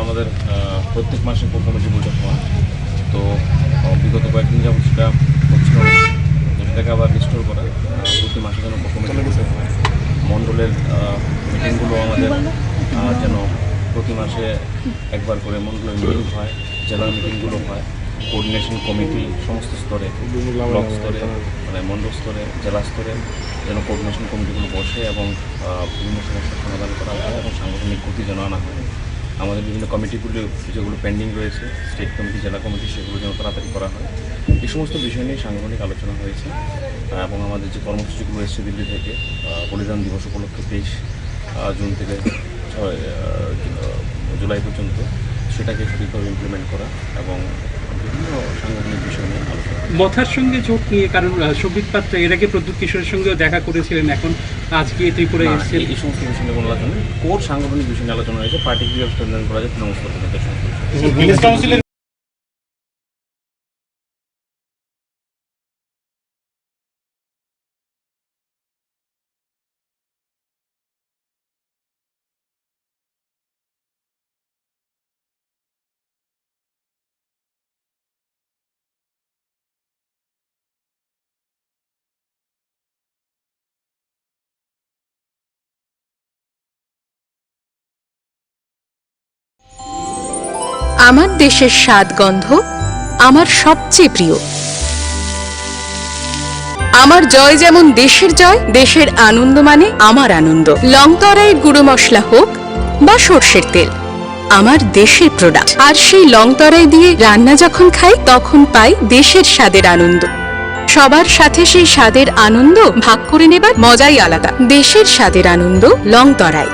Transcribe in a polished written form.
আমাদের প্রত্যেক মাসে কমিটি বৈঠক হয়, তো বিগত কয়েকদিন যাবত সেটা হচ্ছিল না, সেটাকে আবার রিস্টোর করা প্রতি মাসে যেন কমিটি বৈঠক হয়। মণ্ডলের মিটিংগুলো আমাদের যেন প্রতি মাসে একবার করে মণ্ডলের মিটিং হয়, জেলার মিটিংগুলো হয়, কোঅর্ডিনেশন কমিটি সমস্ত স্তরে, ব্লক স্তরে, মানে মণ্ডল স্তরে, জেলা স্তরে যেন কোঅর্ডিনেশন কমিটিগুলো বসে এবং বিভিন্ন সমস্যার সমাধান করা হয় এবং সাংগঠনিক গতি যেন আনা হয়। আমাদের বিভিন্ন কমিটিগুলো যেগুলো পেন্ডিং রয়েছে, স্টেট কমিটি, জেলা কমিটি, সেগুলো যেন তাড়াতাড়ি করা হয়। এই সমস্ত বিষয় নিয়ে সাংগঠনিক আলোচনা হয়েছে এবং আমাদের যে কর্মসূচিগুলো এসছে দিল্লি থেকে বলিদান দিবস উপলক্ষে 23 জুন থেকে 6 জুলাই পর্যন্ত, সেটাকে সঠিকভাবে ইমপ্লিমেন্ট করা এবং বিভিন্ন সাংগঠনিক বিষয় নিয়ে আলোচনা। মথার সঙ্গে জোট নিয়ে, কারণ সৌভিক পাত্র এর আগে প্রদ্যুৎ কিশোরের সঙ্গেও দেখা করেছিলেন, এখন আজকে ত্রিপুরায় এসেছেন। এই সমস্ত বিষয় নিয়ে কোনো আলোচনা নেই, কোর সাংগঠনিক বিষয় নিয়ে আলোচনা হয়েছে। পার্টি কীভাবে স্ট্রেনথেন করা যায় তৃণমূল স্তরে। আমার দেশের স্বাদ গন্ধ আমার সবচেয়ে প্রিয়। আমার জয় যেমন দেশের জয়, দেশের আনন্দ মানে আমার আনন্দ। লংতরাইয়ের গুঁড়ো মশলা হোক বা সর্ষের তেল, আমার দেশের প্রোডাক্ট। আর সেই লংতরাই দিয়ে রান্না যখন খাই তখন পাই দেশের স্বাদের আনন্দ। সবার সাথে সেই স্বাদের আনন্দ ভাগ করে নেবার মজাই আলাদা। দেশের স্বাদের আনন্দ লংতরাই।